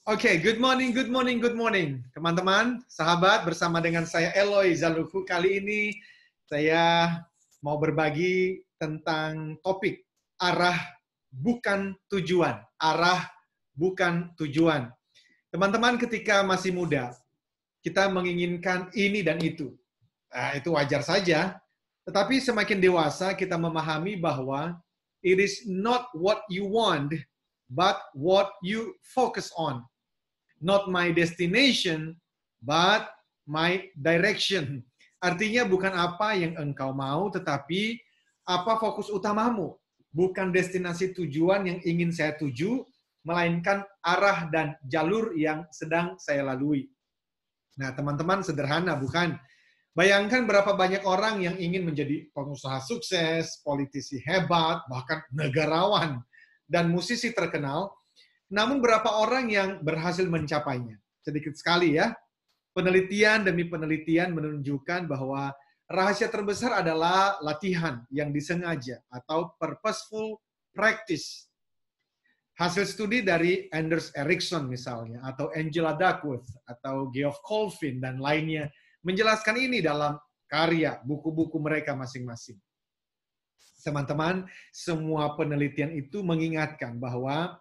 Oke, good morning, good morning, good morning. Teman-teman, sahabat, bersama dengan saya Eloy Zaluku. Kali ini saya mau berbagi tentang topik arah bukan tujuan. Arah bukan tujuan. Teman-teman, ketika masih muda, kita menginginkan ini dan itu. Nah, itu wajar saja. Tetapi semakin dewasa, kita memahami bahwa it is not what you want, but what you focus on. Not my destination, but my direction. Artinya bukan apa yang engkau mau, tetapi apa fokus utamamu. Bukan destinasi tujuan yang ingin saya tuju, melainkan arah dan jalur yang sedang saya lalui. Nah, teman-teman, sederhana, bukan? Bayangkan berapa banyak orang yang ingin menjadi pengusaha sukses, politisi hebat, bahkan negarawan, dan musisi terkenal, namun berapa orang yang berhasil mencapainya? Sedikit sekali ya. Penelitian demi penelitian menunjukkan bahwa rahasia terbesar adalah latihan yang disengaja atau purposeful practice. Hasil studi dari Anders Ericsson misalnya, atau Angela Duckworth, atau Geoff Colvin, dan lainnya, menjelaskan ini dalam karya, buku-buku mereka masing-masing. Teman-teman, semua penelitian itu mengingatkan bahwa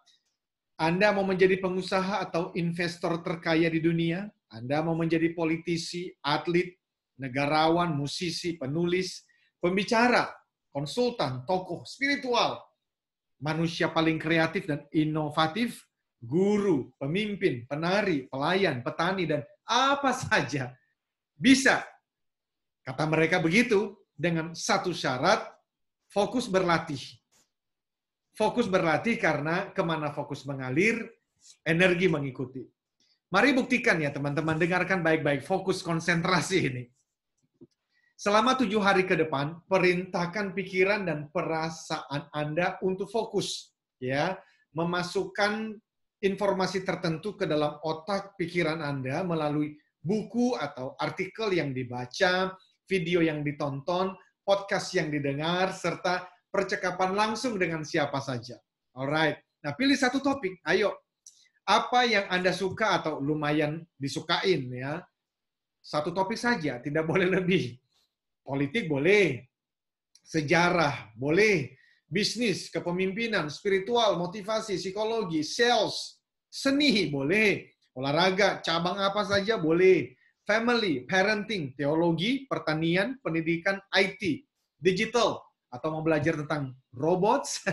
Anda mau menjadi pengusaha atau investor terkaya di dunia, Anda mau menjadi politisi, atlet, negarawan, musisi, penulis, pembicara, konsultan, tokoh spiritual, manusia paling kreatif dan inovatif, guru, pemimpin, penari, pelayan, petani, dan apa saja. Bisa. Kata mereka begitu dengan satu syarat, fokus berlatih. Fokus berlatih karena kemana fokus mengalir, energi mengikuti. Mari buktikan ya teman-teman, dengarkan baik-baik, fokus konsentrasi ini. Selama 7 hari ke depan, perintahkan pikiran dan perasaan Anda untuk fokus, ya, memasukkan informasi tertentu ke dalam otak pikiran Anda melalui buku atau artikel yang dibaca, video yang ditonton, podcast yang didengar, serta percakapan langsung dengan siapa saja. Alright. Nah, pilih satu topik. Ayo. Apa yang Anda suka atau lumayan disukain ya. Satu topik saja, tidak boleh lebih. Politik boleh. Sejarah boleh. Bisnis, kepemimpinan, spiritual, motivasi, psikologi, sales, seni boleh. Olahraga, cabang apa saja boleh. Family, parenting, teologi, pertanian, pendidikan, IT, digital, atau mau belajar tentang robots,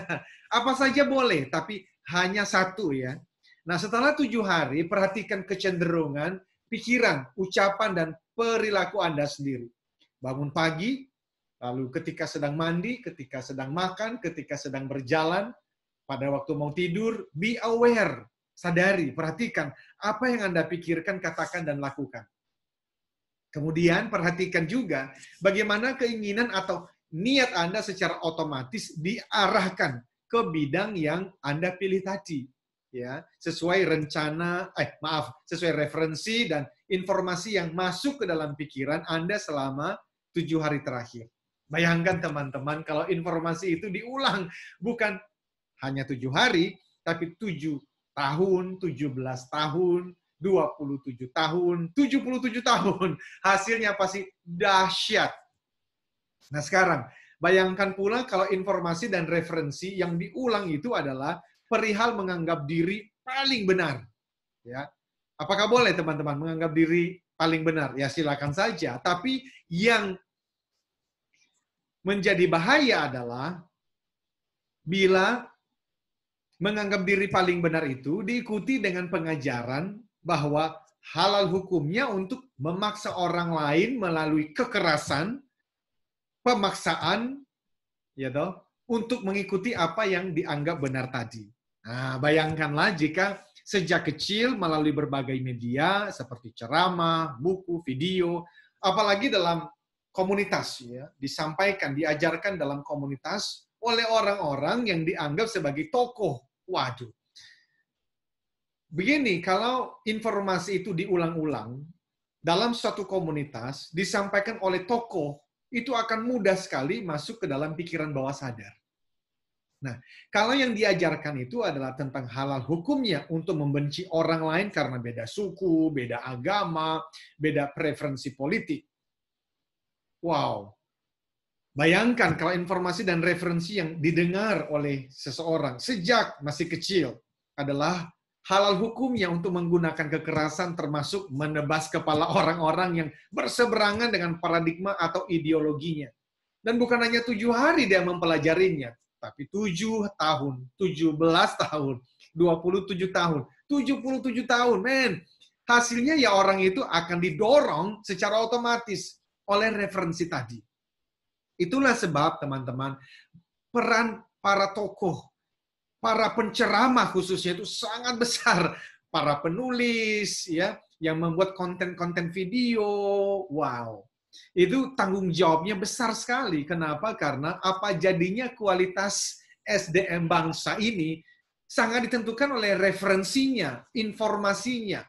apa saja boleh, tapi hanya satu ya. Nah, setelah 7 hari, perhatikan kecenderungan, pikiran, ucapan, dan perilaku Anda sendiri. Bangun pagi, lalu ketika sedang mandi, ketika sedang makan, ketika sedang berjalan, pada waktu mau tidur, be aware, sadari, perhatikan apa yang Anda pikirkan, katakan, dan lakukan. Kemudian perhatikan juga bagaimana keinginan atau niat Anda secara otomatis diarahkan ke bidang yang Anda pilih tadi, ya, sesuai sesuai referensi dan informasi yang masuk ke dalam pikiran Anda selama 7 hari terakhir. Bayangkan teman-teman kalau informasi itu diulang, bukan hanya 7 hari, tapi 7 tahun, 17 tahun, 27 tahun, 77 tahun. Hasilnya pasti dahsyat. Nah sekarang, bayangkan pula kalau informasi dan referensi yang diulang itu adalah perihal menganggap diri paling benar. Ya, apakah boleh teman-teman menganggap diri paling benar? Ya silakan saja. Tapi yang menjadi bahaya adalah bila menganggap diri paling benar itu diikuti dengan pengajaran bahwa halal hukumnya untuk memaksa orang lain melalui kekerasan, pemaksaan, ya toh, untuk mengikuti apa yang dianggap benar tadi. Nah, bayangkanlah jika sejak kecil melalui berbagai media seperti ceramah, buku, video, apalagi dalam komunitas ya, disampaikan, diajarkan dalam komunitas oleh orang-orang yang dianggap sebagai tokoh. Waduh. Begini, kalau informasi itu diulang-ulang dalam suatu komunitas, disampaikan oleh tokoh, itu akan mudah sekali masuk ke dalam pikiran bawah sadar. Nah, kalau yang diajarkan itu adalah tentang halal hukumnya untuk membenci orang lain karena beda suku, beda agama, beda preferensi politik. Wow. Bayangkan kalau informasi dan referensi yang didengar oleh seseorang sejak masih kecil adalah halal hukumnya untuk menggunakan kekerasan termasuk menebas kepala orang-orang yang berseberangan dengan paradigma atau ideologinya. Dan bukan hanya 7 hari dia mempelajarinya, tapi 7 tahun, 17 tahun, 27 tahun, 77 tahun, men. Hasilnya ya orang itu akan didorong secara otomatis oleh referensi tadi. Itulah sebab, teman-teman, peran para tokoh, para penceramah khususnya itu sangat besar. Para penulis, ya, yang membuat konten-konten video, wow. Itu tanggung jawabnya besar sekali. Kenapa? Karena apa jadinya kualitas SDM bangsa ini sangat ditentukan oleh referensinya, informasinya.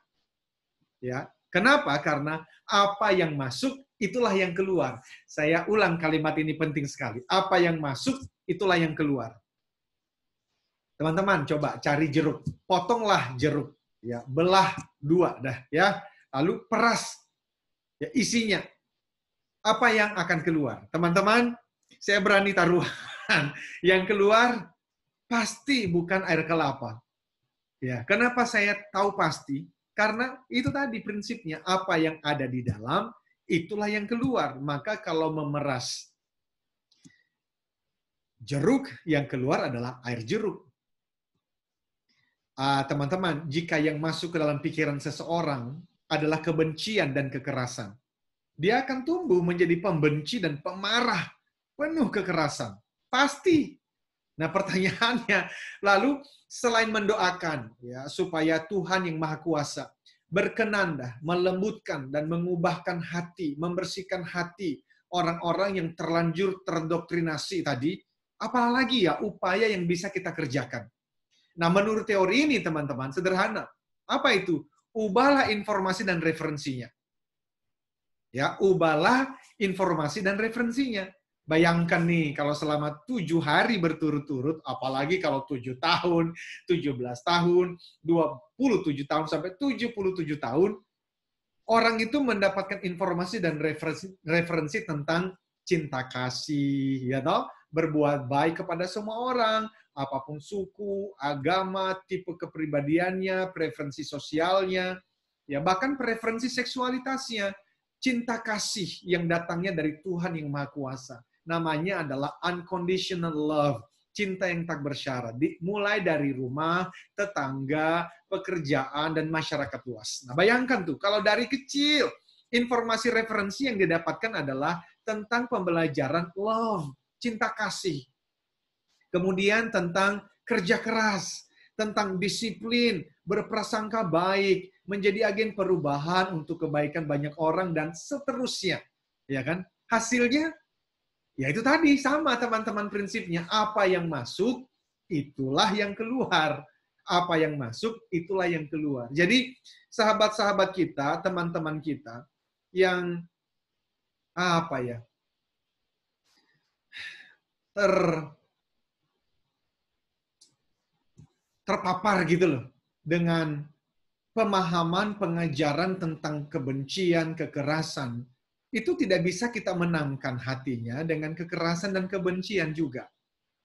Ya, kenapa? Karena apa yang masuk itulah yang keluar. Saya ulang kalimat ini penting sekali. Apa yang masuk itulah yang keluar. Teman-teman coba cari jeruk, potonglah jeruk, ya, belah 2 dah, ya. Lalu peras ya isinya. Apa yang akan keluar? Teman-teman, saya berani taruhan. Yang keluar pasti bukan air kelapa. Ya, kenapa saya tahu pasti? Karena itu tadi prinsipnya, apa yang ada di dalam, itulah yang keluar. Maka kalau memeras jeruk, yang keluar adalah air jeruk. Teman-teman, jika yang masuk ke dalam pikiran seseorang adalah kebencian dan kekerasan, dia akan tumbuh menjadi pembenci dan pemarah, penuh kekerasan. Pasti. Nah, pertanyaannya, lalu selain mendoakan ya supaya Tuhan yang Maha Kuasa berkenan melembutkan dan mengubahkan hati, membersihkan hati orang-orang yang terlanjur terdoktrinasi tadi, apalagi ya upaya yang bisa kita kerjakan. Nah, menurut teori ini teman-teman sederhana. Apa itu? Ubahlah informasi dan referensinya. Ya, ubahlah informasi dan referensinya. Bayangkan nih, kalau selama 7 hari berturut-turut, apalagi kalau 7 tahun, 17 tahun, 27 tahun, sampai 77 tahun, orang itu mendapatkan informasi dan referensi tentang cinta kasih, ya toh? Berbuat baik kepada semua orang, apapun suku, agama, tipe kepribadiannya, preferensi sosialnya, ya bahkan preferensi seksualitasnya, cinta kasih yang datangnya dari Tuhan yang Maha Kuasa. Namanya adalah unconditional love, cinta yang tak bersyarat. Mulai dari rumah, tetangga, pekerjaan, dan masyarakat luas. Nah, bayangkan tuh, kalau dari kecil, informasi referensi yang didapatkan adalah tentang pembelajaran love, cinta kasih. Kemudian tentang kerja keras, tentang disiplin, berprasangka baik, menjadi agen perubahan untuk kebaikan banyak orang, dan seterusnya. Ya kan? Hasilnya, ya itu tadi, sama teman-teman prinsipnya. Apa yang masuk, itulah yang keluar. Apa yang masuk, itulah yang keluar. Jadi, sahabat-sahabat kita, teman-teman kita, yang apa ya, terpapar gitu loh, dengan pemahaman pengajaran tentang kebencian, kekerasan, itu tidak bisa kita menangkan hatinya dengan kekerasan dan kebencian juga.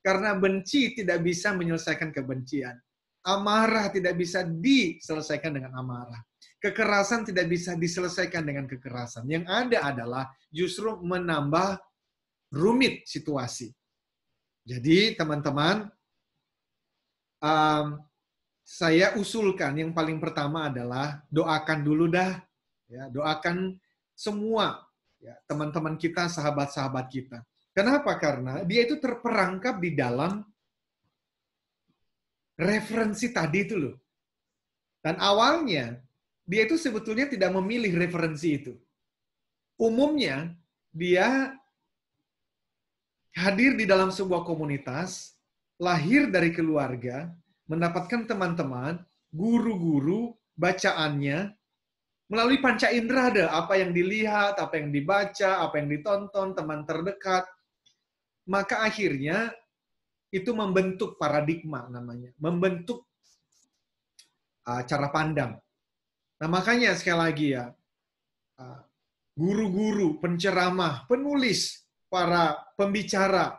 Karena benci tidak bisa menyelesaikan kebencian. Amarah tidak bisa diselesaikan dengan amarah. Kekerasan tidak bisa diselesaikan dengan kekerasan. Yang ada adalah justru menambah rumit situasi. Jadi teman-teman, saya usulkan yang paling pertama adalah doakan dulu dah, ya, doakan semua ya, teman-teman kita, sahabat-sahabat kita. Kenapa? Karena dia itu terperangkap di dalam referensi tadi itu loh. Dan awalnya dia itu sebetulnya tidak memilih referensi itu. Umumnya dia hadir di dalam sebuah komunitas, lahir dari keluarga, mendapatkan teman-teman, guru-guru, bacaannya, melalui panca indera ada apa yang dilihat, apa yang dibaca, apa yang ditonton, teman terdekat. Maka akhirnya itu membentuk paradigma namanya, membentuk cara pandang. Nah, makanya sekali lagi ya, guru-guru, penceramah, penulis, para pembicara,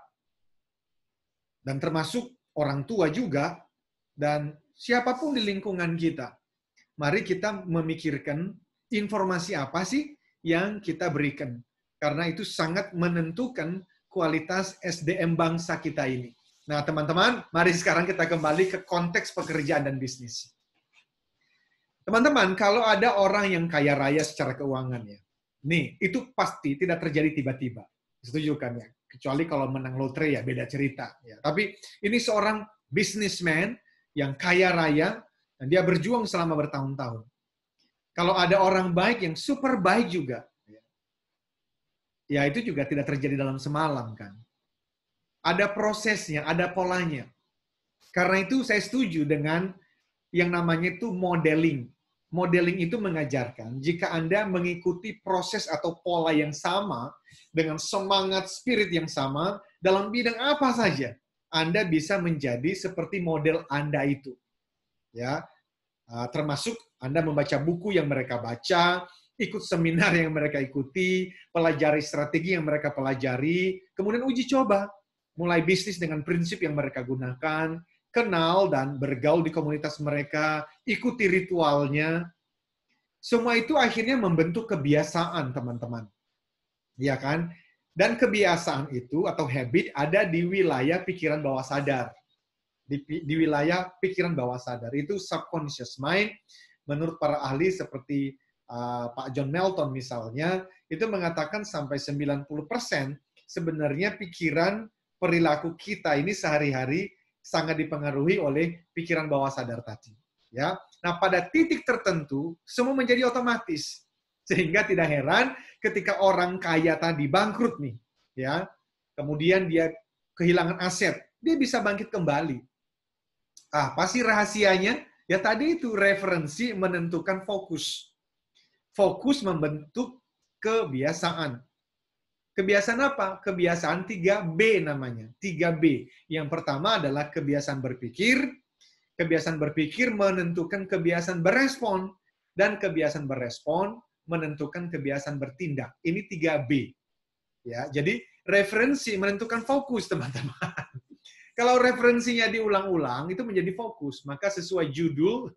dan termasuk orang tua juga, dan siapapun di lingkungan kita, mari kita memikirkan informasi apa sih yang kita berikan. Karena itu sangat menentukan kualitas SDM bangsa kita ini. Nah, teman-teman, mari sekarang kita kembali ke konteks pekerjaan dan bisnis. Teman-teman, kalau ada orang yang kaya raya secara keuangan ya, nih, itu pasti tidak terjadi tiba-tiba. Setuju kan ya? Kecuali kalau menang lotre ya beda cerita. Ya. Tapi ini seorang businessman yang kaya raya, dan dia berjuang selama bertahun-tahun. Kalau ada orang baik yang super baik juga, ya itu juga tidak terjadi dalam semalam kan. Ada prosesnya, ada polanya. Karena itu saya setuju dengan yang namanya itu modeling. Modeling itu mengajarkan jika Anda mengikuti proses atau pola yang sama dengan semangat spirit yang sama dalam bidang apa saja, Anda bisa menjadi seperti model Anda itu. Ya, termasuk Anda membaca buku yang mereka baca, ikut seminar yang mereka ikuti, pelajari strategi yang mereka pelajari, kemudian uji coba, mulai bisnis dengan prinsip yang mereka gunakan, kenal dan bergaul di komunitas mereka, ikuti ritualnya. Semua itu akhirnya membentuk kebiasaan, teman-teman. Ya kan? Dan kebiasaan itu atau habit ada di wilayah pikiran bawah sadar. Di wilayah pikiran bawah sadar. Itu subconscious mind. Menurut para ahli seperti Pak John Melton misalnya, itu mengatakan sampai 90% sebenarnya pikiran perilaku kita ini sehari-hari sangat dipengaruhi oleh pikiran bawah sadar tadi. Ya, nah pada titik tertentu semua menjadi otomatis, sehingga tidak heran ketika orang kaya tadi bangkrut nih, ya, kemudian dia kehilangan aset, dia bisa bangkit kembali. Apa sih rahasianya? Ya tadi itu referensi menentukan fokus. Fokus membentuk kebiasaan. Kebiasaan apa? Kebiasaan 3B namanya. 3B. Yang pertama adalah kebiasaan berpikir. Kebiasaan berpikir menentukan kebiasaan berespon. Dan kebiasaan berespon menentukan kebiasaan bertindak. Ini 3B. Ya, jadi referensi menentukan fokus, teman-teman. Kalau referensinya diulang-ulang, itu menjadi fokus. Maka sesuai judul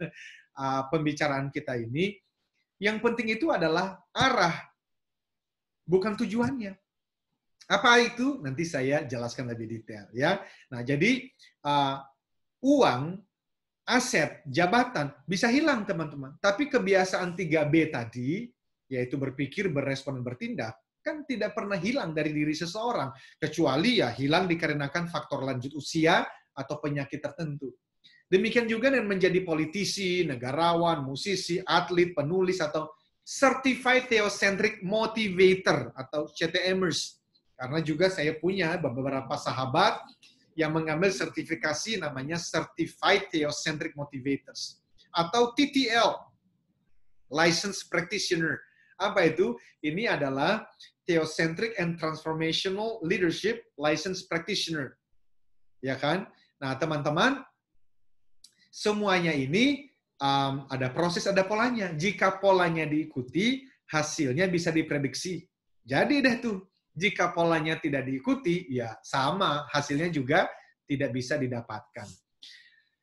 pembicaraan kita ini, yang penting itu adalah arah, bukan tujuannya. Apa itu? Nanti saya jelaskan lebih detail. Ya. Nah, jadi uang, aset, jabatan bisa hilang, teman-teman. Tapi kebiasaan 3B tadi, yaitu berpikir, berespon, dan bertindak, kan tidak pernah hilang dari diri seseorang. Kecuali ya hilang dikarenakan faktor lanjut usia atau penyakit tertentu. Demikian juga dengan menjadi politisi, negarawan, musisi, atlet, penulis, atau Certified Theocentric Motivator atau CTMers. Karena juga saya punya beberapa sahabat yang mengambil sertifikasi namanya Certified Theocentric Motivators. Atau TTL, Licensed Practitioner. Apa itu? Ini adalah Theocentric and Transformational Leadership Licensed Practitioner. Ya kan? Nah, teman-teman, semuanya ini ada proses, ada polanya. Jika polanya diikuti, hasilnya bisa diprediksi. Jadi deh tuh, jika polanya tidak diikuti, ya sama, hasilnya juga tidak bisa didapatkan.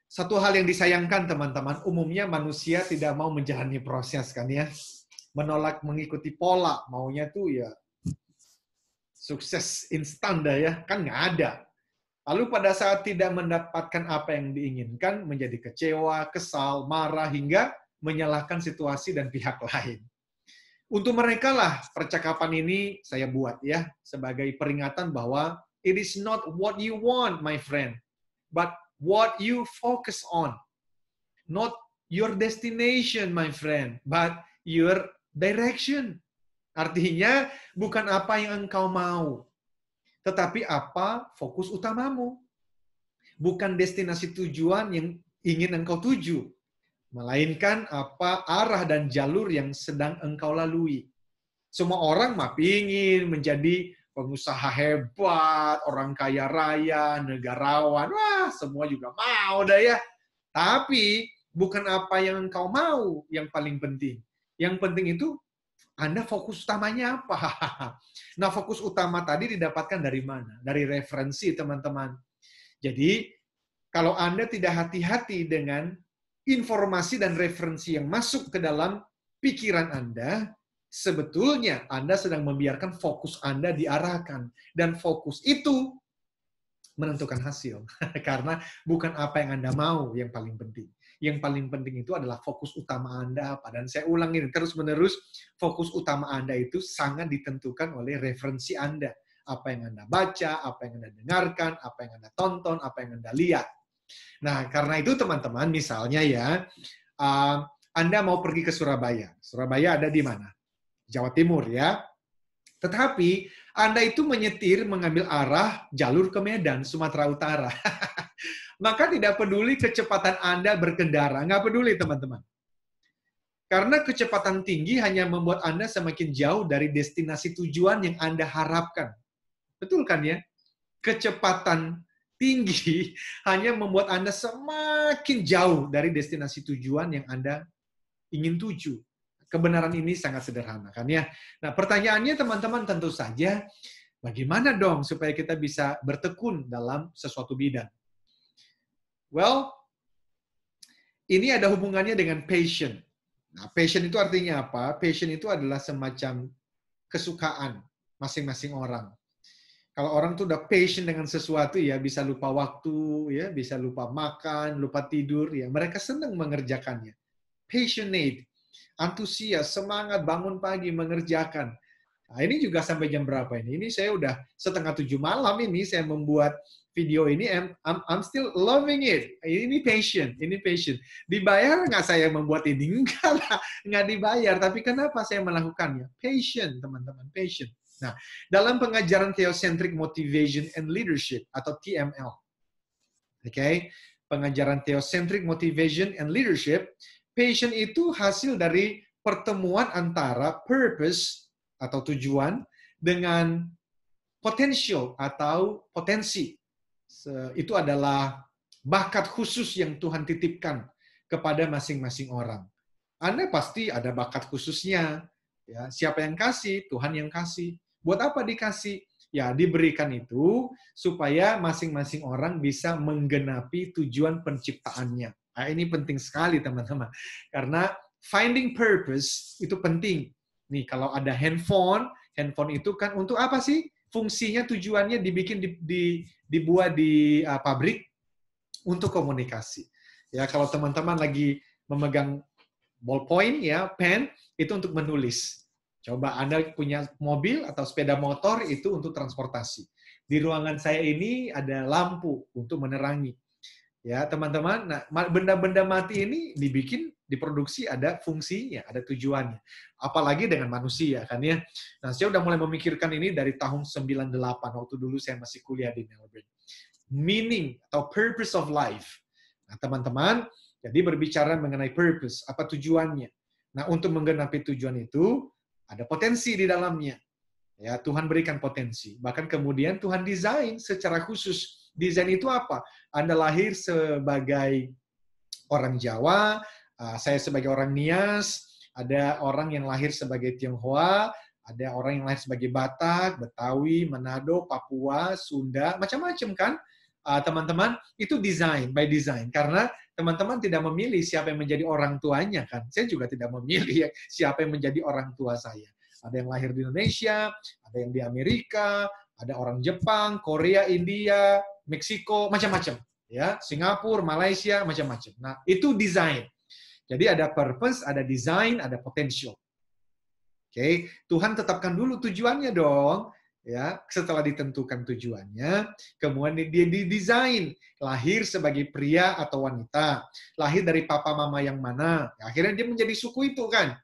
Satu hal yang disayangkan, teman-teman, umumnya manusia tidak mau menjalani proses, kan ya. Menolak mengikuti pola, maunya tuh ya sukses instan dah ya, kan nggak ada. Lalu pada saat tidak mendapatkan apa yang diinginkan, menjadi kecewa, kesal, marah, hingga menyalahkan situasi dan pihak lain. Untuk mereka lah percakapan ini saya buat ya, sebagai peringatan bahwa it is not what you want, my friend, but what you focus on. Not your destination, my friend, but your direction. Artinya, bukan apa yang engkau mau, tetapi apa fokus utamamu. Bukan destinasi tujuan yang ingin engkau tuju, melainkan apa arah dan jalur yang sedang engkau lalui. Semua orang mah pingin menjadi pengusaha hebat, orang kaya raya, negarawan, wah semua juga mau dah ya. Tapi bukan apa yang engkau mau yang paling penting. Yang penting itu Anda fokus utamanya apa? Nah, fokus utama tadi didapatkan dari mana? Dari referensi, teman-teman. Jadi, kalau Anda tidak hati-hati dengan informasi dan referensi yang masuk ke dalam pikiran Anda, sebetulnya Anda sedang membiarkan fokus Anda diarahkan. Dan fokus itu menentukan hasil. Karena bukan apa yang Anda mau yang paling penting. Yang paling penting itu adalah fokus utama Anda apa. Dan saya ulangi terus-menerus, fokus utama Anda itu sangat ditentukan oleh referensi Anda. Apa yang Anda baca, apa yang Anda dengarkan, apa yang Anda tonton, apa yang Anda lihat. Nah, karena itu teman-teman, misalnya ya, Anda mau pergi ke Surabaya. Surabaya ada di mana? Jawa Timur ya. Tetapi Anda itu menyetir mengambil arah jalur ke Medan, Sumatera Utara. Maka tidak peduli kecepatan Anda berkendara. Nggak peduli, teman-teman. Karena kecepatan tinggi hanya membuat Anda semakin jauh dari destinasi tujuan yang Anda harapkan. Betul kan ya? Kecepatan tinggi hanya membuat Anda semakin jauh dari destinasi tujuan yang Anda ingin tuju. Kebenaran ini sangat sederhana kan ya. Nah, pertanyaannya teman-teman tentu saja, bagaimana dong supaya kita bisa bertekun dalam sesuatu bidang? Well, ini ada hubungannya dengan passion. Nah, passion itu artinya apa? Passion itu adalah semacam kesukaan masing-masing orang. Kalau orang tuh udah passion dengan sesuatu ya, bisa lupa waktu, ya, bisa lupa makan, lupa tidur, ya, mereka senang mengerjakannya. Passionate, antusias, semangat bangun pagi mengerjakan. Nah, ini juga sampai jam berapa ini? Ini saya udah 6:30 malam ini saya membuat video ini. I'm still loving it. Ini passion, ini passion. Dibayar nggak saya membuat ini? Enggak lah, nggak dibayar. Tapi kenapa saya melakukannya? Passion, teman-teman, passion. Nah, dalam pengajaran Theocentric Motivation and Leadership atau TML, okay? Pengajaran Theocentric Motivation and Leadership, passion itu hasil dari pertemuan antara purpose atau tujuan dengan potential atau potensi. Itu adalah bakat khusus yang Tuhan titipkan kepada masing-masing orang. Anda pasti ada bakat khususnya. Ya, siapa yang kasih? Tuhan yang kasih. Buat apa dikasih? Ya, diberikan itu supaya masing-masing orang bisa menggenapi tujuan penciptaannya. Nah, ini penting sekali, teman-teman. Karena finding purpose itu penting. Nih, kalau ada handphone itu kan untuk apa sih? Fungsinya, tujuannya dibikin, dibuat di pabrik untuk komunikasi. Ya, kalau teman-teman lagi memegang ballpoint, ya, pen, itu untuk menulis. Coba Anda punya mobil atau sepeda motor, itu untuk transportasi. Di ruangan saya ini ada lampu untuk menerangi. Ya, teman-teman, nah, benda-benda mati ini diproduksi ada fungsinya, ada tujuannya. Apalagi dengan manusia, kan ya. Nah, saya udah mulai memikirkan ini dari tahun 98, waktu dulu saya masih kuliah di Melbourne. Meaning atau purpose of life. Nah, teman-teman, jadi berbicara mengenai purpose, apa tujuannya. Nah, untuk menggenapi tujuan itu, ada potensi di dalamnya. Ya, Tuhan berikan potensi. Bahkan kemudian Tuhan desain secara khusus. Desain itu apa? Anda lahir sebagai orang Jawa, saya sebagai orang Nias, ada orang yang lahir sebagai Tionghoa, ada orang yang lahir sebagai Batak, Betawi, Manado, Papua, Sunda, macam-macam kan? Teman-teman, itu desain, by design. Karena teman-teman tidak memilih siapa yang menjadi orang tuanya kan. Saya juga tidak memilih siapa yang menjadi orang tua saya. Ada yang lahir di Indonesia, ada yang di Amerika, ada orang Jepang, Korea, India, Meksiko, macam-macam. Ya, Singapura, Malaysia, macam-macam. Nah, itu desain. Jadi ada purpose, ada design, ada potential. Oke, Tuhan tetapkan dulu tujuannya dong. Ya, setelah ditentukan tujuannya, kemudian dia didesain lahir sebagai pria atau wanita, lahir dari papa mama yang mana. Ya, akhirnya dia menjadi suku itu kan.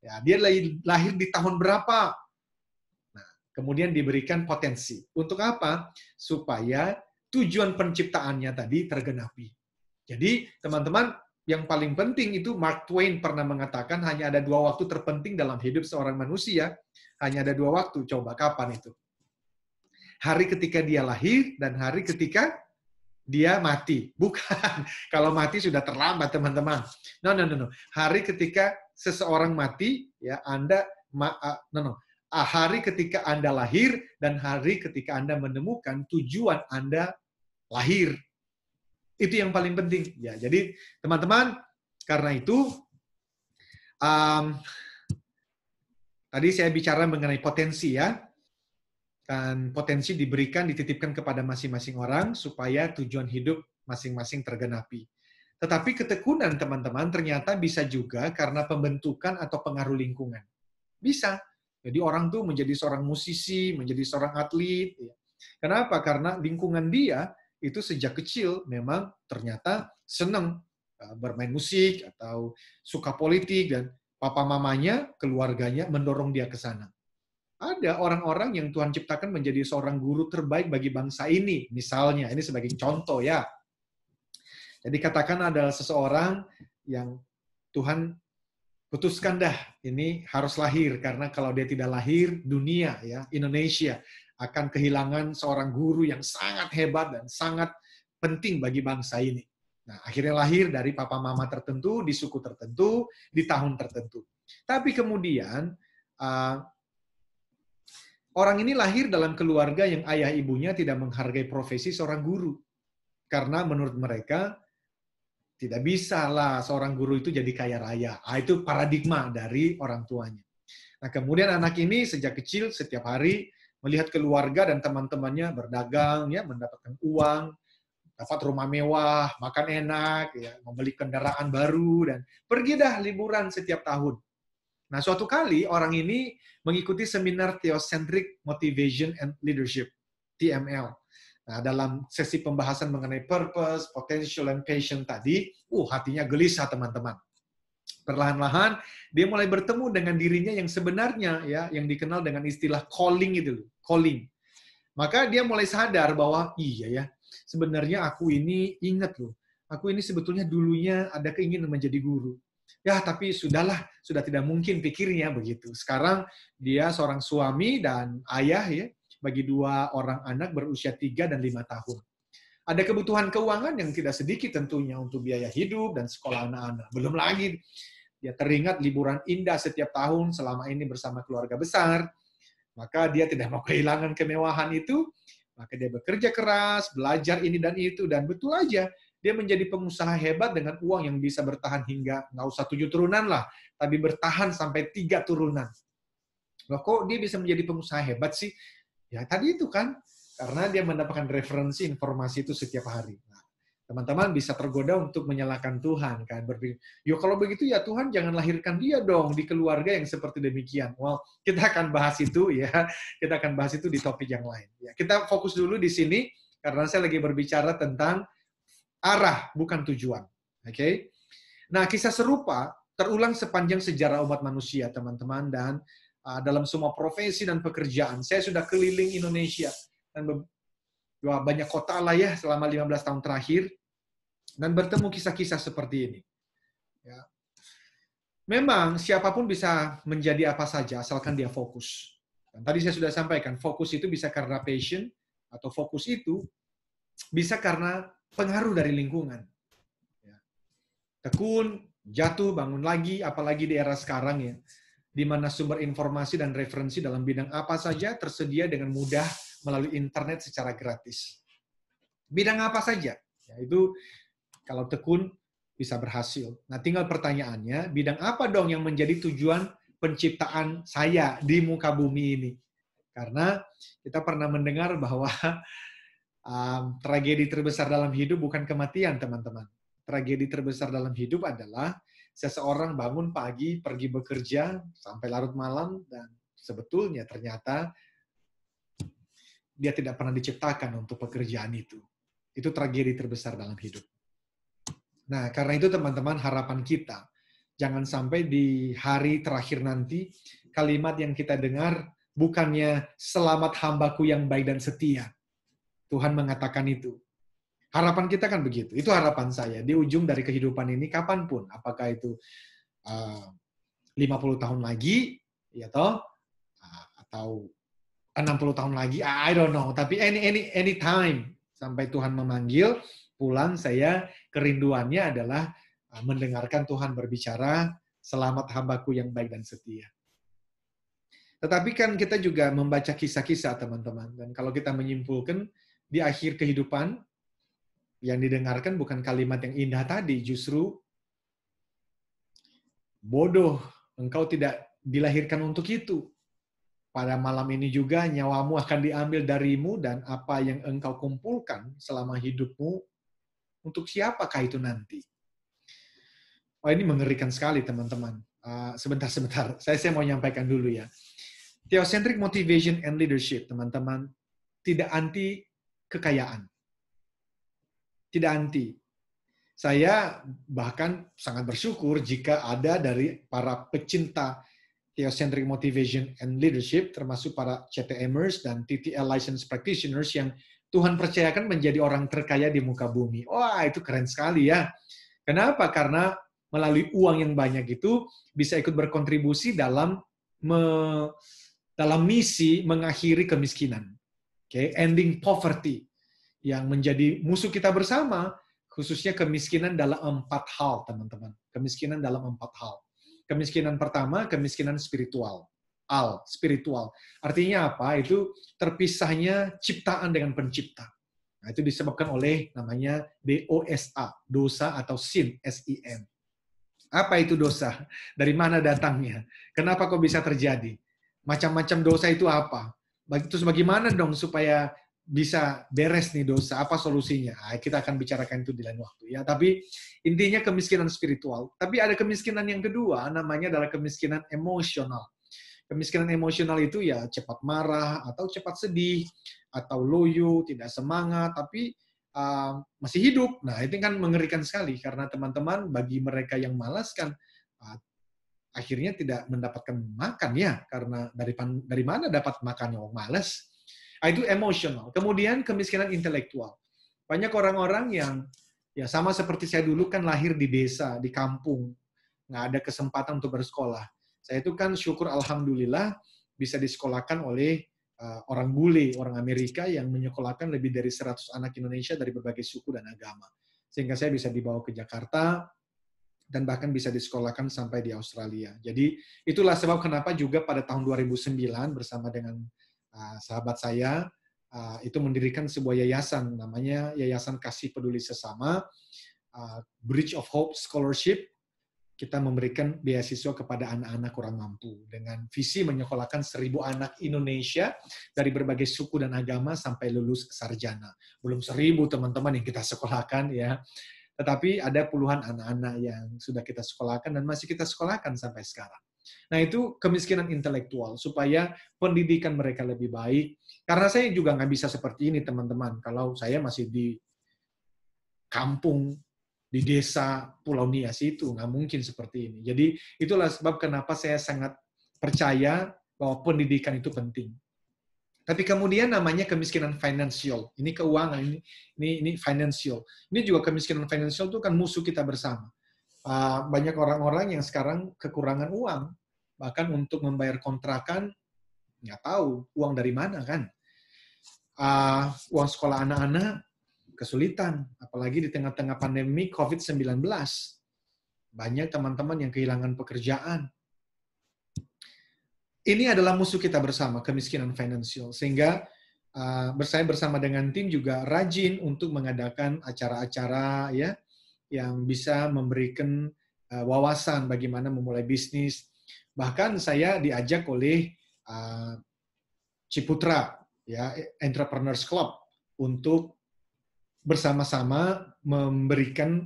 Ya, dia lahir di tahun berapa? Nah, kemudian diberikan potensi. Untuk apa? Supaya tujuan penciptaannya tadi tergenapi. Jadi, teman-teman, yang paling penting itu Mark Twain pernah mengatakan hanya ada 2 waktu terpenting dalam hidup seorang manusia. Hanya ada 2 waktu. Coba, kapan itu? Hari ketika dia lahir dan hari ketika dia mati. Bukan. Kalau mati sudah terlambat, teman-teman. No. Hari ketika seseorang mati, ya Anda hari ketika Anda lahir dan hari ketika Anda menemukan tujuan Anda lahir. Itu yang paling penting. Ya, jadi teman-teman, karena itu tadi saya bicara mengenai potensi ya. Dan potensi diberikan, dititipkan kepada masing-masing orang supaya tujuan hidup masing-masing tergenapi. Tetapi ketekunan, teman-teman, ternyata bisa juga karena pembentukan atau pengaruh lingkungan. Bisa. Jadi orang tuh menjadi seorang musisi, menjadi seorang atlet. Kenapa? Karena lingkungan dia itu sejak kecil memang ternyata senang bermain musik atau suka politik, dan papa mamanya, keluarganya mendorong dia ke sana. Ada orang-orang yang Tuhan ciptakan menjadi seorang guru terbaik bagi bangsa ini. Misalnya, ini sebagai contoh ya. Jadi katakan ada seseorang yang Tuhan putuskan dah, ini harus lahir. Karena kalau dia tidak lahir, dunia, ya Indonesia, akan kehilangan seorang guru yang sangat hebat dan sangat penting bagi bangsa ini. Nah, akhirnya lahir dari papa mama tertentu, di suku tertentu, di tahun tertentu. Tapi kemudian, orang ini lahir dalam keluarga yang ayah ibunya tidak menghargai profesi seorang guru. Karena menurut mereka, tidak bisa lah seorang guru itu jadi kaya raya. Itu paradigma dari orang tuanya. Nah, kemudian anak ini sejak kecil, setiap hari, melihat keluarga dan teman-temannya berdagang, ya, mendapatkan uang, dapat rumah mewah, makan enak, ya, membeli kendaraan baru, dan pergi dah liburan setiap tahun. Nah, suatu kali orang ini mengikuti seminar Theocentric Motivation and Leadership, TML. Nah, dalam sesi pembahasan mengenai purpose, potential, and passion tadi, hatinya gelisah, teman-teman. Perlahan-lahan, dia mulai bertemu dengan dirinya yang sebenarnya, ya, yang dikenal dengan istilah calling itu, calling. Maka dia mulai sadar bahwa, iya ya, sebenarnya aku ini ingat loh, aku ini sebetulnya dulunya ada keinginan menjadi guru. Ya, tapi sudahlah, sudah tidak mungkin pikirnya begitu. Sekarang dia seorang suami dan ayah ya, bagi 2 orang anak berusia 3 dan 5 tahun. Ada kebutuhan keuangan yang tidak sedikit tentunya untuk biaya hidup dan sekolah anak-anak. Belum lagi dia teringat liburan indah setiap tahun selama ini bersama keluarga besar. Maka dia tidak mau kehilangan kemewahan itu, maka dia bekerja keras, belajar ini dan itu, dan betul aja, dia menjadi pengusaha hebat dengan uang yang bisa bertahan hingga, nggak usah 7 turunan lah, tapi bertahan sampai 3 turunan. Loh, kok dia bisa menjadi pengusaha hebat sih? Ya tadi itu kan, karena dia mendapatkan referensi informasi itu setiap hari. Nah, teman-teman bisa tergoda untuk menyalahkan Tuhan, kan? Berpikir, yo kalau begitu ya Tuhan jangan lahirkan dia dong di keluarga yang seperti demikian. Well, kita akan bahas itu ya, kita akan bahas itu di topik yang lain. Ya, kita fokus dulu di sini karena saya lagi berbicara tentang arah, bukan tujuan. Oke? Nah, kisah serupa terulang sepanjang sejarah umat manusia, teman-teman, dan dalam semua profesi dan pekerjaan. Saya sudah keliling Indonesia dan banyak kota lah ya selama 15 tahun terakhir, dan bertemu kisah-kisah seperti ini. Ya. Memang siapapun bisa menjadi apa saja asalkan dia fokus. Dan tadi saya sudah sampaikan, fokus itu bisa karena passion, atau fokus itu bisa karena pengaruh dari lingkungan. Ya. Tekun, jatuh, bangun lagi, apalagi di era sekarang ya, di mana sumber informasi dan referensi dalam bidang apa saja tersedia dengan mudah melalui internet secara gratis. Bidang apa saja, yaitu kalau tekun bisa berhasil. Nah, tinggal pertanyaannya, bidang apa dong yang menjadi tujuan penciptaan saya di muka bumi ini? Karena kita pernah mendengar bahwa tragedi terbesar dalam hidup bukan kematian, teman-teman. Tragedi terbesar dalam hidup adalah seseorang bangun pagi, pergi bekerja, sampai larut malam, dan sebetulnya ternyata dia tidak pernah diciptakan untuk pekerjaan itu. Itu tragedi terbesar dalam hidup. Nah, karena itu teman-teman, harapan kita, jangan sampai di hari terakhir nanti, kalimat yang kita dengar bukannya selamat hambaku yang baik dan setia. Tuhan mengatakan itu. Harapan kita kan begitu. Itu harapan saya. Di ujung dari kehidupan ini, kapanpun. Apakah itu 50 tahun lagi, ya toh, atau 60 tahun lagi, I don't know. Tapi any time sampai Tuhan memanggil, pulang saya kerinduannya adalah mendengarkan Tuhan berbicara, selamat hambaku yang baik dan setia. Tetapi kan kita juga membaca kisah-kisah teman-teman. Dan kalau kita menyimpulkan di akhir kehidupan, yang didengarkan bukan kalimat yang indah tadi, justru bodoh, engkau tidak dilahirkan untuk itu. Pada malam ini juga nyawamu akan diambil darimu dan apa yang engkau kumpulkan selama hidupmu, untuk siapakah itu nanti? Oh, ini mengerikan sekali teman-teman. Sebentar. Saya mau nyampaikan dulu ya. Theocentric motivation and leadership, teman-teman, tidak anti kekayaan. Tidak anti. Saya bahkan sangat bersyukur jika ada dari para pecinta Theocentric motivation and leadership, termasuk para CTMers dan TTL licensed practitioners yang Tuhan percayakan menjadi orang terkaya di muka bumi. Wah, itu keren sekali ya. Kenapa? Karena melalui uang yang banyak itu bisa ikut berkontribusi dalam misi mengakhiri kemiskinan. Okay? Ending poverty. Yang menjadi musuh kita bersama, khususnya kemiskinan dalam 4 hal, teman-teman. Kemiskinan dalam 4 hal. Kemiskinan pertama, kemiskinan spiritual. Spiritual. Artinya apa? Itu terpisahnya ciptaan dengan pencipta. Nah, itu disebabkan oleh namanya DOSA, dosa atau sin, S-I-N. Apa itu dosa? Dari mana datangnya? Kenapa kok bisa terjadi? Macam-macam dosa itu apa? Terus bagaimana dong supaya bisa beres nih dosa? Apa solusinya? Nah, kita akan bicarakan itu di lain waktu ya. Tapi intinya kemiskinan spiritual. Tapi ada kemiskinan yang kedua, namanya adalah kemiskinan emosional. Kemiskinan emosional itu ya cepat marah, atau cepat sedih, atau loyo, tidak semangat, tapi masih hidup. Nah, itu kan mengerikan sekali, karena teman-teman, bagi mereka yang malas kan, akhirnya tidak mendapatkan makan ya, karena dari mana dapat makannya orang malas. Itu emosional. Kemudian kemiskinan intelektual. Banyak orang-orang yang ya sama seperti saya dulu kan lahir di desa, di kampung, nggak ada kesempatan untuk bersekolah. Saya itu kan syukur alhamdulillah bisa disekolahkan oleh orang bule, orang Amerika yang menyekolahkan lebih dari 100 anak Indonesia dari berbagai suku dan agama. Sehingga saya bisa dibawa ke Jakarta, dan bahkan bisa disekolahkan sampai di Australia. Jadi itulah sebab kenapa juga pada tahun 2009 bersama dengan sahabat saya, itu mendirikan sebuah yayasan, namanya Yayasan Kasih Peduli Sesama, Bridge of Hope Scholarship. Kita memberikan beasiswa kepada anak-anak kurang mampu dengan visi menyekolahkan 1.000 anak Indonesia dari berbagai suku dan agama sampai lulus sarjana. Belum 1.000 teman-teman yang kita sekolahkan ya, tetapi ada puluhan anak-anak yang sudah kita sekolahkan dan masih kita sekolahkan sampai sekarang. Nah, itu kemiskinan intelektual, supaya pendidikan mereka lebih baik. Karena saya juga nggak bisa seperti ini, teman-teman, kalau saya masih di kampung, di desa Pulau Nias itu, nggak mungkin seperti ini. Jadi itulah sebab kenapa saya sangat percaya bahwa pendidikan itu penting. Tapi kemudian namanya kemiskinan finansial. Ini keuangan, ini financial. Ini juga kemiskinan finansial itu kan musuh kita bersama. Banyak orang-orang yang sekarang kekurangan uang, bahkan untuk membayar kontrakan, nggak tahu uang dari mana kan. Uang sekolah anak-anak kesulitan, apalagi di tengah-tengah pandemi COVID-19. Banyak teman-teman yang kehilangan pekerjaan. Ini adalah musuh kita bersama, kemiskinan finansial. Sehingga saya bersama dengan tim juga rajin untuk mengadakan acara-acara ya yang bisa memberikan wawasan bagaimana memulai bisnis. Bahkan saya diajak oleh Ciputra, ya, Entrepreneurs Club, untuk bersama-sama memberikan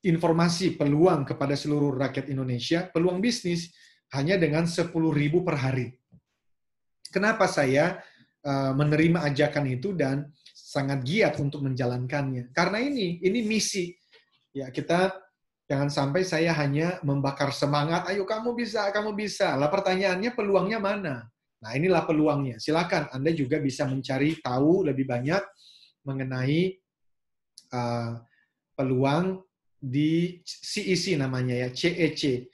informasi peluang kepada seluruh rakyat Indonesia, peluang bisnis hanya dengan 10.000 per hari. Kenapa saya menerima ajakan itu dan sangat giat untuk menjalankannya? Karena ini misi. Ya, kita jangan sampai saya hanya membakar semangat, ayo kamu bisa, kamu bisa. Lah pertanyaannya peluangnya mana? Nah, inilah peluangnya. Silakan Anda juga bisa mencari tahu lebih banyak mengenai peluang di CEC namanya ya, CEC,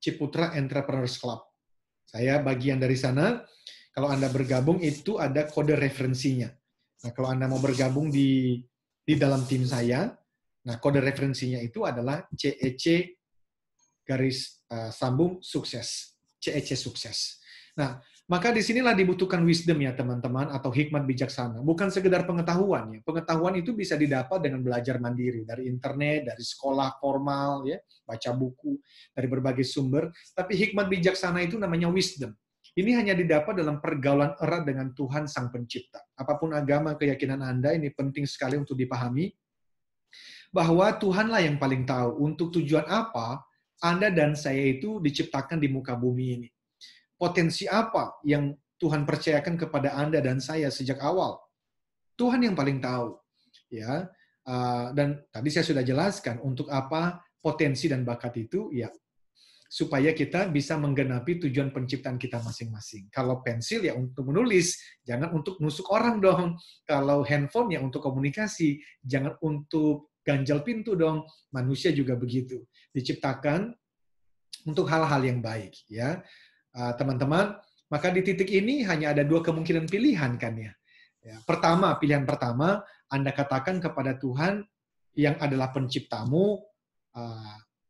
Ciputra Entrepreneurs Club. Saya bagian dari sana. Kalau Anda bergabung itu ada kode referensinya. Nah, kalau Anda mau bergabung di dalam tim saya, nah kode referensinya itu adalah CEC garis sambung sukses. CEC sukses. Nah, maka disinilah dibutuhkan wisdom ya teman-teman, atau hikmat bijaksana. Bukan sekedar pengetahuan ya. Pengetahuan itu bisa didapat dengan belajar mandiri dari internet, dari sekolah formal ya, baca buku dari berbagai sumber. Tapi hikmat bijaksana itu namanya wisdom. Ini hanya didapat dalam pergaulan erat dengan Tuhan Sang Pencipta. Apapun agama keyakinan Anda, ini penting sekali untuk dipahami bahwa Tuhanlah yang paling tahu untuk tujuan apa Anda dan saya itu diciptakan di muka bumi ini. Potensi apa yang Tuhan percayakan kepada Anda dan saya sejak awal. Tuhan yang paling tahu. Ya. Dan tadi saya sudah jelaskan untuk apa potensi dan bakat itu, ya supaya kita bisa menggenapi tujuan penciptaan kita masing-masing. Kalau pensil ya untuk menulis, jangan untuk nusuk orang dong. Kalau handphone ya untuk komunikasi, jangan untuk ganjal pintu dong. Manusia juga begitu. Diciptakan untuk hal-hal yang baik, ya. Teman-teman, maka di titik ini hanya ada dua kemungkinan pilihan kan ya. Pertama, pilihan pertama, Anda katakan kepada Tuhan yang adalah penciptamu,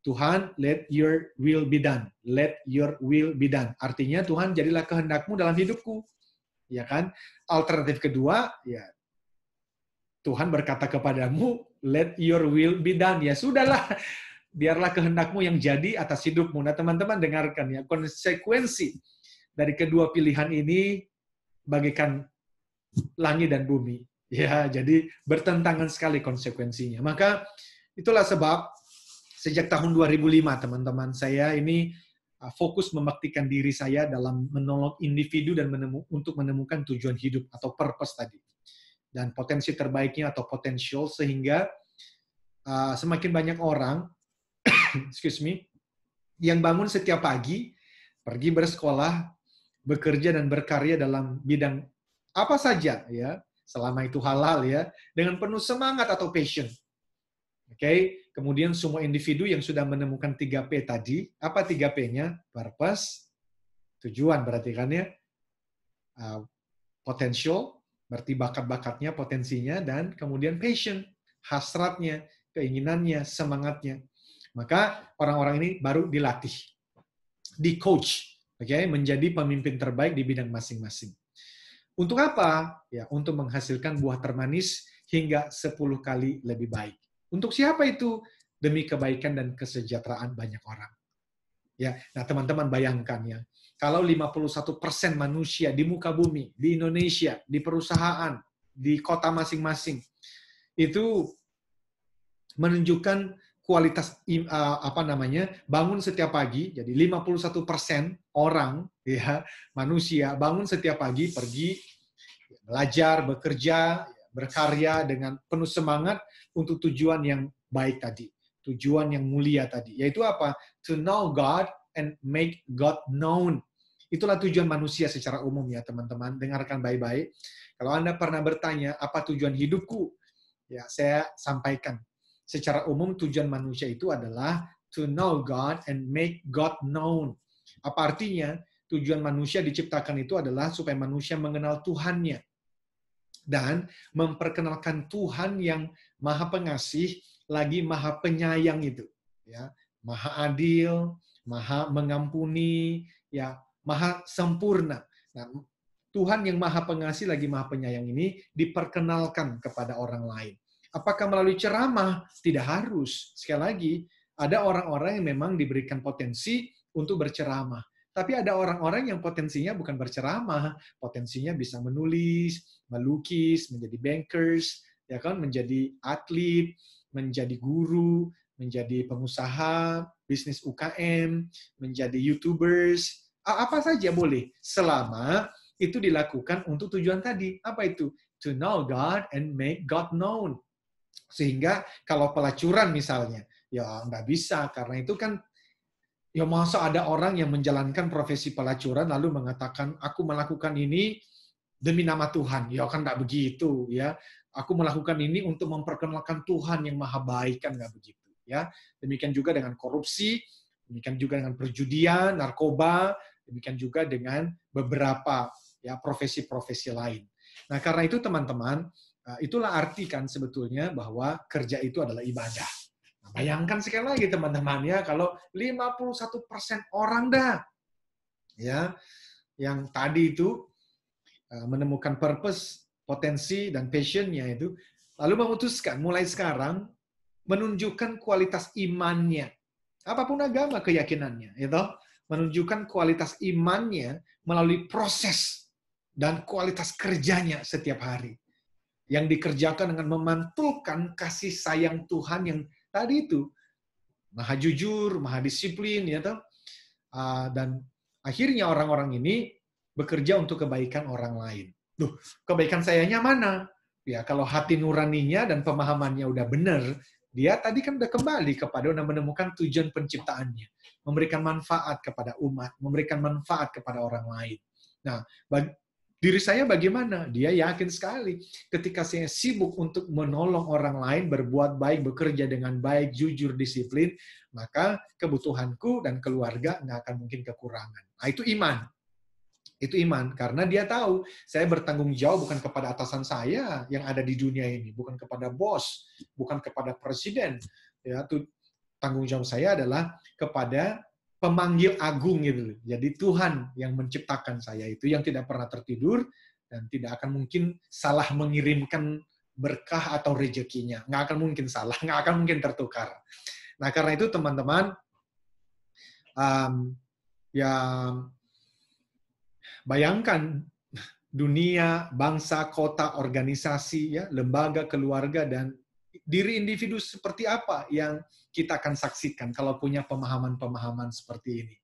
Tuhan, let your will be done. Let your will be done. Artinya, Tuhan, jadilah kehendakmu dalam hidupku. Ya kan? Alternatif kedua, ya Tuhan berkata kepadamu, let your will be done. Ya sudahlah, biarlah kehendakmu yang jadi atas hidupmu. Nah, teman-teman dengarkan ya, konsekuensi dari kedua pilihan ini bagaikan langit dan bumi. Ya, jadi bertentangan sekali konsekuensinya. Maka itulah sebab sejak tahun 2005, teman-teman, saya ini fokus membaktikan diri saya dalam menolong individu dan untuk menemukan tujuan hidup atau purpose tadi. Dan potensi terbaiknya atau potential, sehingga semakin banyak orang yang bangun setiap pagi, pergi bersekolah, bekerja dan berkarya dalam bidang apa saja, ya, selama itu halal ya, dengan penuh semangat atau passion. Oke, kemudian semua individu yang sudah menemukan 3P tadi, apa 3P-nya? Purpose, tujuan berarti kan ya, potential, berarti bakat-bakatnya, potensinya, dan kemudian passion, hasratnya, keinginannya, semangatnya. Maka orang-orang ini baru dilatih, di-coach, menjadi pemimpin terbaik di bidang masing-masing. Untuk apa? Ya, untuk menghasilkan buah termanis hingga 10 kali lebih baik. Untuk siapa itu? Demi kebaikan dan kesejahteraan banyak orang. Ya, nah teman-teman bayangkan ya, kalau 51% manusia di muka bumi, di Indonesia, di perusahaan, di kota masing-masing, itu menunjukkan kualitas bangun setiap pagi. Jadi 51% orang ya, manusia bangun setiap pagi, pergi belajar, bekerja, berkarya dengan penuh semangat untuk tujuan yang baik tadi, tujuan yang mulia tadi, yaitu apa? To know God and make God known. Itulah tujuan manusia secara umum ya teman-teman. Dengarkan baik-baik. Kalau Anda pernah bertanya, apa tujuan hidupku? Ya, saya sampaikan. Secara umum tujuan manusia itu adalah to know God and make God known. Apa artinya? Tujuan manusia diciptakan itu adalah supaya manusia mengenal Tuhannya dan memperkenalkan Tuhan yang Maha Pengasih, lagi Maha Penyayang itu, ya, Maha Adil, Maha Mengampuni, ya, Maha Sempurna. Nah, Tuhan yang Maha Pengasih lagi Maha Penyayang ini diperkenalkan kepada orang lain. Apakah melalui ceramah? Tidak harus. Sekali lagi, ada orang-orang yang memang diberikan potensi untuk berceramah. Tapi ada orang-orang yang potensinya bukan berceramah, potensinya bisa menulis, melukis, menjadi bankers, ya kan, menjadi atlet, menjadi guru, menjadi pengusaha, bisnis UKM, menjadi YouTubers, apa saja boleh, selama itu dilakukan untuk tujuan tadi. Apa itu? To know God and make God known. Sehingga kalau pelacuran misalnya, ya nggak bisa, karena itu kan ya masa ada orang yang menjalankan profesi pelacuran lalu mengatakan aku melakukan ini demi nama Tuhan. Ya kan nggak begitu ya. Aku melakukan ini untuk memperkenalkan Tuhan yang maha baik, kan nggak begitu ya. Demikian juga dengan korupsi, demikian juga dengan perjudian, narkoba, demikian juga dengan beberapa ya profesi-profesi lain. Nah, karena itu teman-teman, itulah arti kan sebetulnya bahwa kerja itu adalah ibadah. Nah, bayangkan sekali lagi teman-teman ya, kalau 51% orang ya yang tadi itu menemukan purpose, potensi, dan passion-nya itu, lalu memutuskan mulai sekarang menunjukkan kualitas imannya. Apapun agama keyakinannya, itu menunjukkan kualitas imannya melalui proses dan kualitas kerjanya setiap hari. Yang dikerjakan dengan memantulkan kasih sayang Tuhan yang tadi itu maha jujur, maha disiplin, ya toh. Dan akhirnya orang-orang ini bekerja untuk kebaikan orang lain. Duh, kebaikan sayanya mana? Ya, kalau hati nuraninya dan pemahamannya udah benar, dia tadi kan udah kembali kepada udah menemukan tujuan penciptaannya. Memberikan manfaat kepada umat, memberikan manfaat kepada orang lain. Nah, diri saya bagaimana? Dia yakin sekali. Ketika saya sibuk untuk menolong orang lain, berbuat baik, bekerja dengan baik, jujur, disiplin, maka kebutuhanku dan keluarga nggak akan mungkin kekurangan. Nah, itu iman. Itu iman, karena dia tahu saya bertanggung jawab bukan kepada atasan saya yang ada di dunia ini, bukan kepada bos, bukan kepada presiden. Ya, itu tanggung jawab saya adalah kepada pemanggil agung gitu. Jadi Tuhan yang menciptakan saya itu, yang tidak pernah tertidur dan tidak akan mungkin salah mengirimkan berkah atau rezekinya. Nggak akan mungkin salah, nggak akan mungkin tertukar. Nah, karena itu teman-teman, ya bayangkan dunia, bangsa, kota, organisasi, ya, lembaga, keluarga, dan diri individu seperti apa yang kita akan saksikan kalau punya pemahaman-pemahaman seperti ini.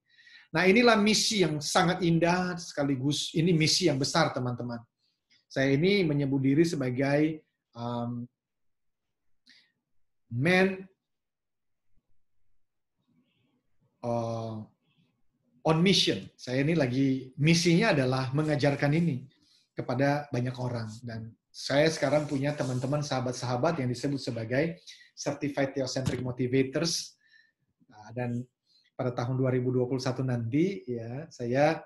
Nah, inilah misi yang sangat indah, sekaligus ini misi yang besar, teman-teman. Saya ini menyebut diri sebagai man on mission. Saya ini lagi, misinya adalah mengajarkan ini kepada banyak orang. Dan saya sekarang punya teman-teman, sahabat-sahabat yang disebut sebagai Certified Theocentric Motivators. Dan pada tahun 2021 nanti, ya, saya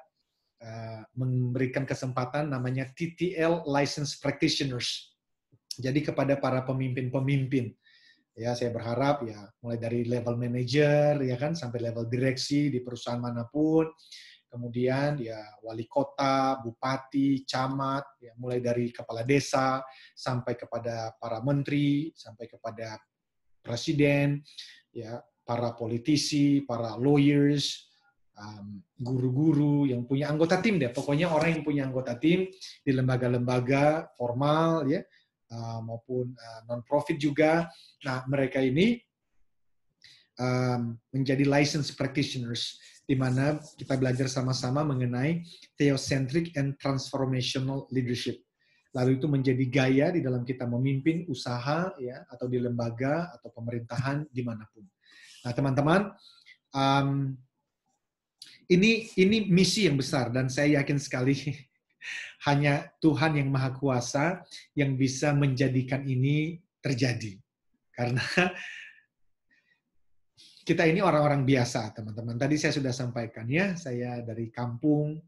memberikan kesempatan namanya TTL Licensed Practitioners. Jadi kepada para pemimpin-pemimpin. Ya, saya berharap ya mulai dari level manager ya kan sampai level direksi di perusahaan manapun. Kemudian ya wali kota, bupati, camat, ya mulai dari kepala desa sampai kepada para menteri, sampai kepada presiden, ya para politisi, para lawyers, guru-guru yang punya anggota tim deh. Pokoknya orang yang punya anggota tim di lembaga-lembaga formal ya maupun non-profit juga. Nah, mereka ini menjadi licensed practitioners, di mana kita belajar sama-sama mengenai theocentric and transformational leadership. Lalu itu menjadi gaya di dalam kita memimpin usaha, ya, atau di lembaga atau pemerintahan dimanapun. Nah, teman-teman, ini misi yang besar dan saya yakin sekali hanya Tuhan yang Maha Kuasa yang bisa menjadikan ini terjadi. Karena kita ini orang-orang biasa, teman-teman. Tadi saya sudah sampaikan ya, saya dari kampung.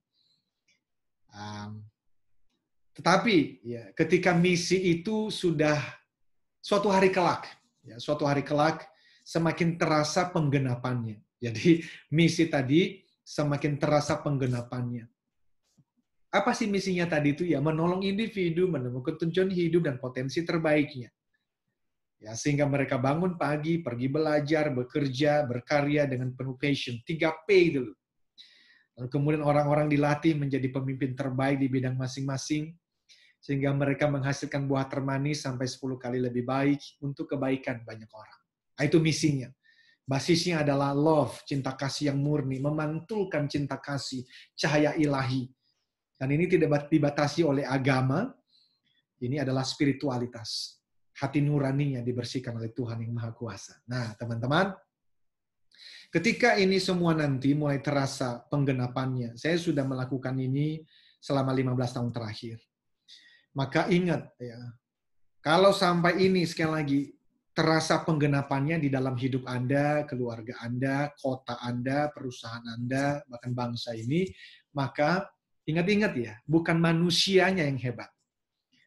Tetapi ya, ketika misi itu sudah suatu hari kelak, ya, suatu hari kelak semakin terasa penggenapannya. Jadi misi tadi semakin terasa penggenapannya. Apa sih misinya tadi itu? Ya menolong individu menemukan tujuan hidup dan potensi terbaiknya. Ya, sehingga mereka bangun pagi, pergi belajar, bekerja, berkarya dengan penuh passion. 3P dulu. Lalu kemudian orang-orang dilatih menjadi pemimpin terbaik di bidang masing-masing, sehingga mereka menghasilkan buah termanis sampai 10 kali lebih baik untuk kebaikan banyak orang. Nah, itu misinya. Basisnya adalah love, cinta kasih yang murni, memantulkan cinta kasih, cahaya ilahi. Dan ini tidak dibatasi oleh agama, ini adalah spiritualitas. Hati nuraninya dibersihkan oleh Tuhan yang Maha Kuasa. Nah, teman-teman, ketika ini semua nanti mulai terasa penggenapannya, saya sudah melakukan ini selama 15 tahun terakhir. Maka ingat, ya, kalau sampai ini sekali lagi terasa penggenapannya di dalam hidup Anda, keluarga Anda, kota Anda, perusahaan Anda, bahkan bangsa ini, maka Ingat-ingat ya, bukan manusianya yang hebat.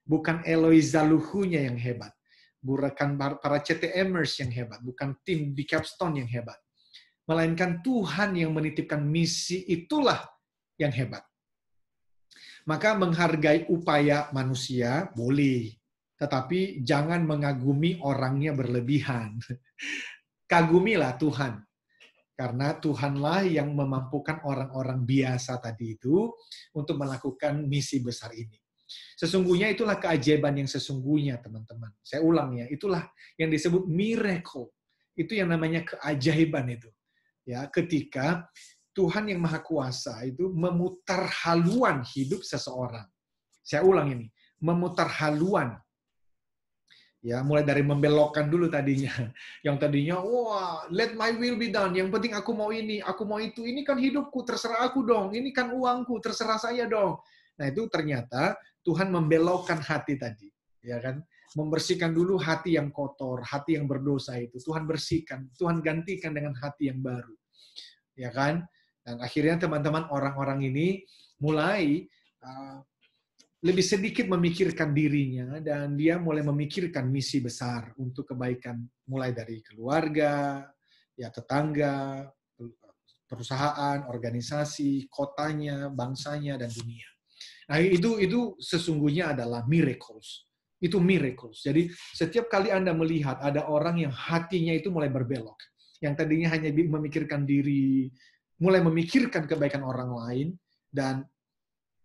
Bukan Eloi Zaluhunya yang hebat. Bukan para CTMers yang hebat. Bukan tim di Capstone yang hebat. Melainkan Tuhan yang menitipkan misi itulah yang hebat. Maka menghargai upaya manusia boleh. Tetapi jangan mengagumi orangnya berlebihan. Kagumilah Tuhan. Karena Tuhanlah yang memampukan orang-orang biasa tadi itu untuk melakukan misi besar ini. Sesungguhnya itulah keajaiban yang sesungguhnya, teman-teman. Saya ulang ya, itulah yang disebut miracle. Itu yang namanya keajaiban itu. Ya, ketika Tuhan yang Maha Kuasa itu memutar haluan hidup seseorang. Saya ulang ini, memutar haluan. Ya, mulai dari membelokkan dulu tadinya. Yang tadinya, wah, let my will be done. Yang penting aku mau ini, aku mau itu. Ini kan hidupku, terserah aku dong. Ini kan uangku, terserah saya dong. Nah, itu ternyata Tuhan membelokkan hati tadi. Ya kan? Membersihkan dulu hati yang kotor, hati yang berdosa itu. Tuhan bersihkan, Tuhan gantikan dengan hati yang baru. Ya kan? Dan akhirnya teman-teman orang-orang ini mulai lebih sedikit memikirkan dirinya dan dia mulai memikirkan misi besar untuk kebaikan mulai dari keluarga, ya tetangga, perusahaan, organisasi, kotanya, bangsanya dan dunia. Nah, itu sesungguhnya adalah miracles. Itu miracles. Jadi setiap kali Anda melihat ada orang yang hatinya itu mulai berbelok, yang tadinya hanya memikirkan diri, mulai memikirkan kebaikan orang lain, dan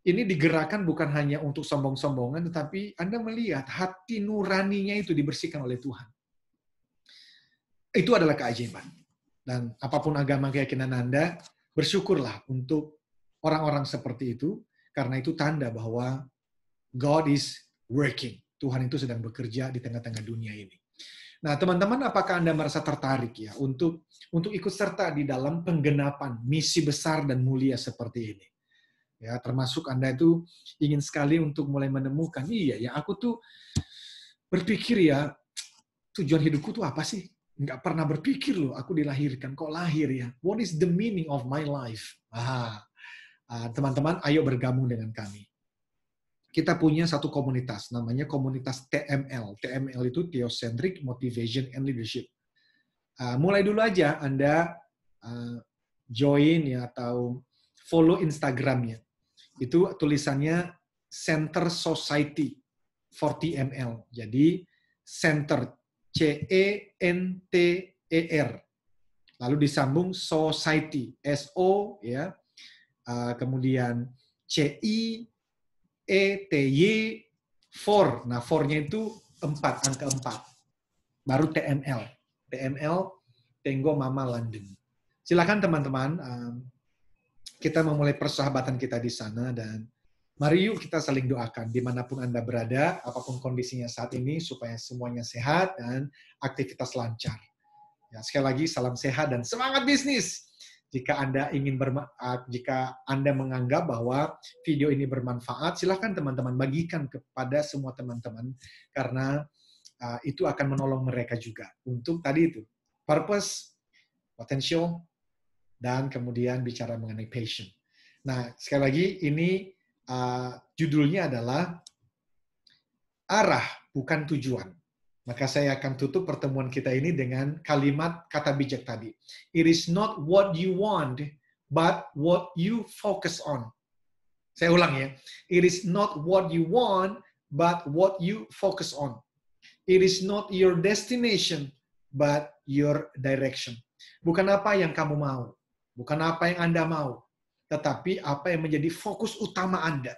ini digerakkan bukan hanya untuk sombong-sombongan, tetapi Anda melihat hati nuraninya itu dibersihkan oleh Tuhan. Itu adalah keajaiban. Dan apapun agama keyakinan Anda, bersyukurlah untuk orang-orang seperti itu, karena itu tanda bahwa God is working. Tuhan itu sedang bekerja di tengah-tengah dunia ini. Nah, teman-teman, apakah Anda merasa tertarik ya untuk ikut serta di dalam penggenapan misi besar dan mulia seperti ini? Ya, termasuk Anda itu ingin sekali untuk mulai menemukan, iya ya, aku tuh berpikir ya, tujuan hidupku tuh apa sih? Nggak pernah berpikir loh, aku dilahirkan, kok lahir ya? What is the meaning of my life? Teman-teman, ayo bergabung dengan kami. Kita punya satu komunitas, namanya komunitas TML. TML itu Theocentric Motivation and Leadership. Mulai dulu aja Anda join ya, atau follow Instagramnya. Itu tulisannya Center Society for TML. Jadi Center, CENTER. Lalu disambung Society, SO ya. Kemudian CIETY for. Nah, for-nya itu 4, angka 4. Baru TML. TML Tenggo Mama London. Silakan teman-teman, kita memulai persahabatan kita di sana, dan mari yuk kita saling doakan dimanapun Anda berada, apapun kondisinya saat ini, supaya semuanya sehat dan aktivitas lancar. Ya, sekali lagi salam sehat dan semangat bisnis. Jika Anda jika Anda menganggap bahwa video ini bermanfaat, silakan teman-teman bagikan kepada semua teman-teman, karena itu akan menolong mereka juga untuk tadi itu purpose, potential, dan kemudian bicara mengenai passion. Nah, sekali lagi ini judulnya adalah arah bukan tujuan. Maka saya akan tutup pertemuan kita ini dengan kalimat kata bijak tadi. It is not what you want, but what you focus on. Saya ulang ya. It is not what you want, but what you focus on. It is not your destination, but your direction. Bukan apa yang kamu mau. Bukan apa yang Anda mau, tetapi apa yang menjadi fokus utama Anda.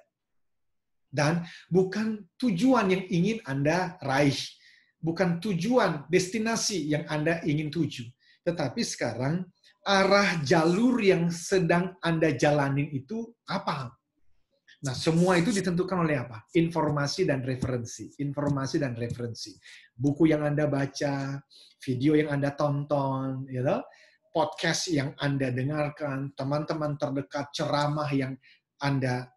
Dan bukan tujuan yang ingin Anda raih. Bukan tujuan, destinasi yang Anda ingin tuju. Tetapi sekarang, arah jalur yang sedang Anda jalanin itu apa? Nah, semua itu ditentukan oleh apa? Informasi dan referensi. Informasi dan referensi. Buku yang Anda baca, video yang Anda tonton, you know? Podcast yang Anda dengarkan, teman-teman terdekat, ceramah yang Anda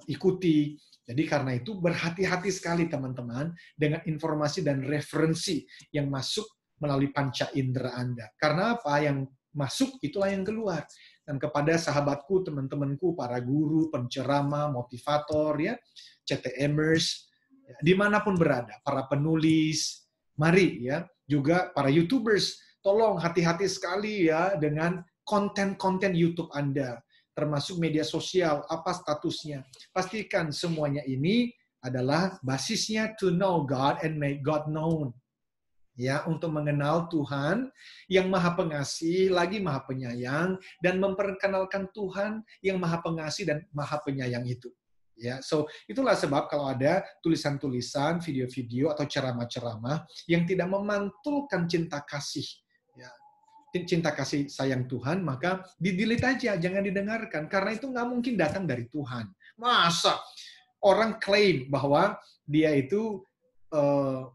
ikuti. Jadi karena itu berhati-hati sekali teman-teman dengan informasi dan referensi yang masuk melalui panca indera Anda. Karena apa? Yang masuk, itulah yang keluar. Dan kepada sahabatku, teman-temanku, para guru, penceramah, motivator, ya, CTMers, ya, dimanapun berada, para penulis, mari ya, juga para YouTubers, tolong hati-hati sekali ya dengan konten-konten YouTube Anda, termasuk media sosial, apa statusnya. Pastikan semuanya ini adalah basisnya to know God and make God known. Ya, untuk mengenal Tuhan yang Maha Pengasih, lagi Maha Penyayang, dan memperkenalkan Tuhan yang Maha Pengasih dan Maha Penyayang itu. Ya, so itulah sebab kalau ada tulisan-tulisan, video-video atau ceramah-ceramah yang tidak memantulkan cinta kasih, ya, cinta kasih sayang Tuhan, maka di-delete aja, jangan didengarkan, karena itu nggak mungkin datang dari Tuhan. Masa orang klaim bahwa dia itu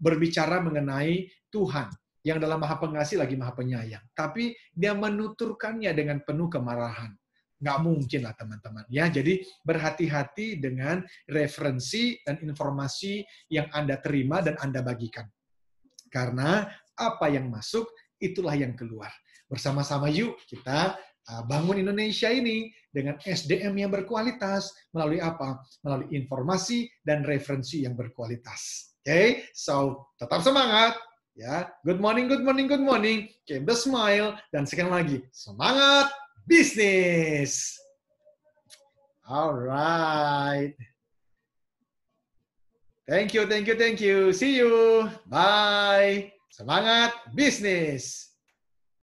berbicara mengenai Tuhan yang dalam Maha Pengasih lagi Maha Penyayang, tapi dia menuturkannya dengan penuh kemarahan. Nggak mungkin lah teman-teman. Ya, jadi berhati-hati dengan referensi dan informasi yang Anda terima dan Anda bagikan. Karena apa yang masuk, itulah yang keluar. Bersama-sama yuk kita bangun Indonesia ini dengan SDM yang berkualitas. Melalui apa? Melalui informasi dan referensi yang berkualitas. Oke, so tetap semangat. Ya, good morning, good morning, good morning. Keep the smile. Dan sekali lagi, semangat bisnis. Alright. Thank you, thank you, thank you. See you. Bye. Semangat bisnis.